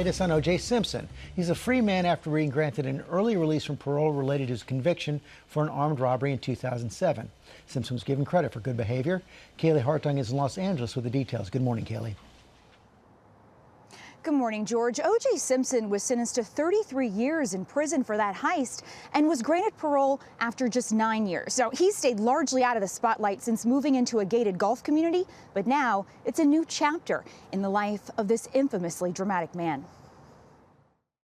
Latest on O.J. Simpson. He's a free man after being granted an early release from parole related to his conviction for an armed robbery in 2007. Simpson was given credit for good behavior. Kaylee Hartung is in Los Angeles with the details. Good morning, Kaylee. Good morning, George. O.J. Simpson was sentenced to 33 years in prison for that heist and was granted parole after just 9 years. Now, he's stayed largely out of the spotlight since moving into a gated golf community, but now it's a new chapter in the life of this infamously dramatic man.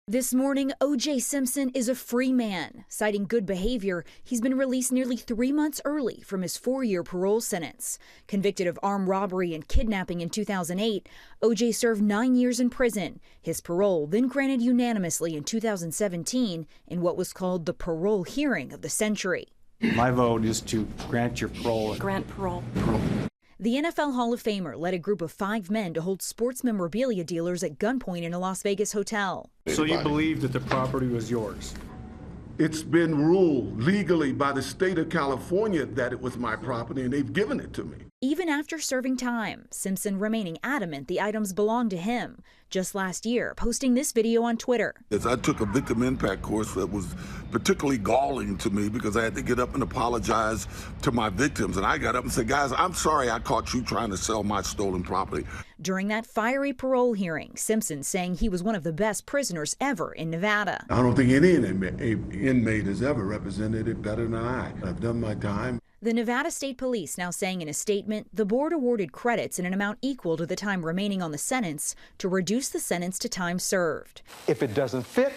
This morning, O.J. Simpson is a free man. Citing good behavior, he's been released nearly 3 months early from his 4-year parole sentence. Convicted of armed robbery and kidnapping in 2008, O.J. served 9 years in prison. His parole then granted unanimously in 2017 in what was called the parole hearing of the century. My vote is to grant your parole. Grant parole. The NFL Hall of Famer led a group of 5 men to hold sports memorabilia dealers at gunpoint in a Las Vegas hotel. So you believe that the property was yours? It's been ruled legally by the state of California that it was my property, and they've given it to me. Even after serving time, Simpson remaining adamant the items belonged to him. Just last year, posting this video on Twitter. As I took a victim impact course that was particularly galling to me because I had to get up and apologize to my victims. And I got up and said, guys, I'm sorry I caught you trying to sell my stolen property. During that fiery parole hearing, Simpson saying he was one of the best prisoners ever in Nevada. I don't think any inmate has ever represented it better than I. I've done my time. The Nevada State Police now saying in a statement the board awarded credits in an amount equal to the time remaining on the sentence to reduce the sentence to time served. If it doesn't fit,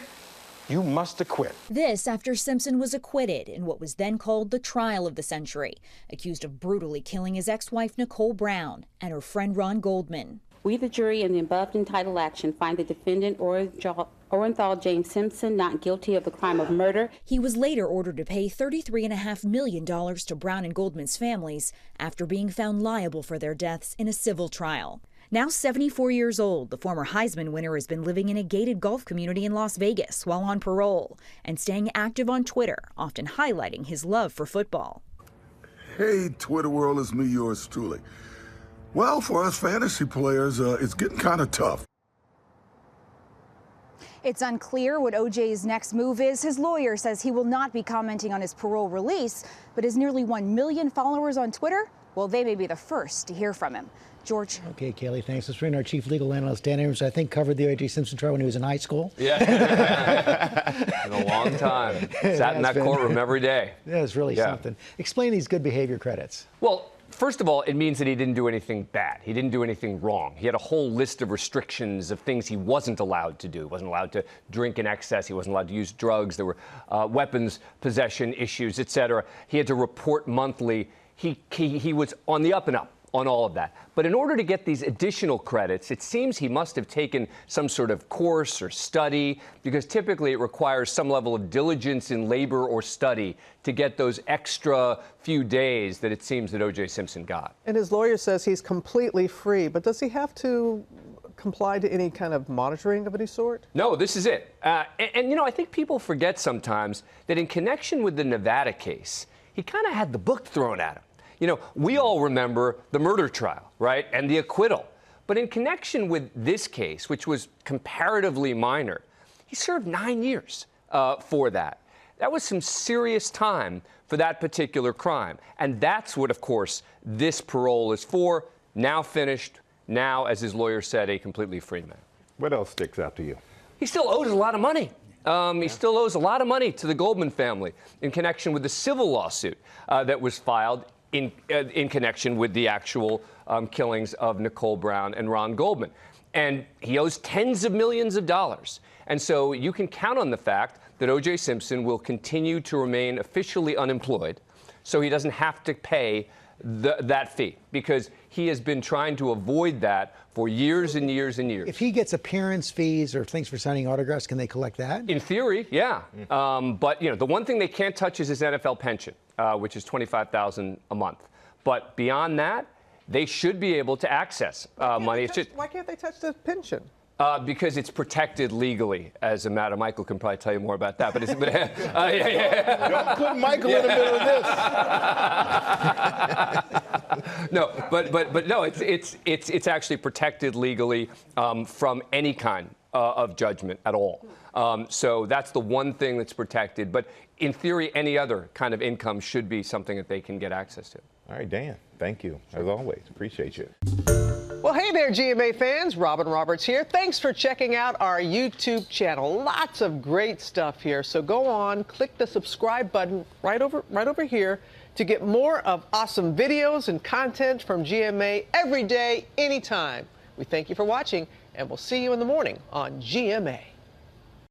you must acquit. This after Simpson was acquitted in what was then called the trial of the century, accused of brutally killing his ex-wife Nicole Brown and her friend Ron Goldman. We, the jury, in the above entitled action, find the defendant Orenthal James Simpson not guilty of the crime of murder. He was later ordered to pay $33.5 million to Brown and Goldman's families after being found liable for their deaths in a civil trial. Now 74 years old, the former Heisman winner has been living in a gated golf community in Las Vegas while on parole and staying active on Twitter, often highlighting his love for football. Hey, Twitter world, it's me, yours truly. Well, for us fantasy players, it's getting kind of tough. It's unclear what O.J.'s next move is. His lawyer says he will not be commenting on his parole release, but his nearly 1 million followers on Twitter, well, they may be the first to hear from him. George. Okay, Kaylee, thanks. Let's bring our chief legal analyst, Dan Abrams, I think covered the O.J. Simpson trial when he was in high school. Yeah. In a long time. Sat in that courtroom every day. Yeah, it's really something. Explain these good behavior credits. Well, first of all, it means that he didn't do anything bad. He didn't do anything wrong. He had a whole list of restrictions of things he wasn't allowed to do. He wasn't allowed to drink in excess. He wasn't allowed to use drugs. There were weapons possession issues, etc. He had to report monthly. He was on the up and up on all of that. But in order to get these additional credits, it seems he must have taken some sort of course or study, because typically it requires some level of diligence in labor or study to get those extra few days that it seems that O.J. Simpson got. And his lawyer says he's completely free, but does he have to comply to any kind of monitoring of any sort? No, this is it. And, you know, I think people forget sometimes that in connection with the Nevada case, he kind of had the book thrown at him. You know, we all remember the murder trial, right, and the acquittal. But in connection with this case, which was comparatively minor, he served 9 years for that. That was some serious time for that particular crime. And that's what, of course, this parole is for. Now finished, now, as his lawyer said, a completely free man. What else sticks out to you? He still owes a lot of money. He still owes a lot of money to the Goldman family in connection with the civil lawsuit that was filed in connection with the actual killings of Nicole Brown and Ron Goldman. And he owes tens of millions of dollars. And so you can count on the fact that O.J. Simpson will continue to remain officially unemployed, so he doesn't have to pay that fee, because he has been trying to avoid that for years and years and years. If he gets appearance fees or things for signing autographs, can they collect that? In theory, yeah. But, you know, the one thing they can't touch is his NFL pension, which is $25,000 a month. But beyond that, they should be able to access money. Why can't they touch the pension? Because it's protected legally as a matter. Michael can probably tell you more about that. But it's, Don't put Michael in the middle of this. No, but no, it's actually protected legally from any kind of judgment at all. So that's the one thing that's protected. But in theory, any other kind of income should be something that they can get access to. All right, Dan, thank you, as always. Appreciate you. Well, hey there, GMA fans. Robin Roberts here. Thanks for checking out our YouTube channel. Lots of great stuff here. So go on, click the subscribe button right over here to get more of awesome videos and content from GMA every day, anytime. We thank you for watching, and we'll see you in the morning on GMA.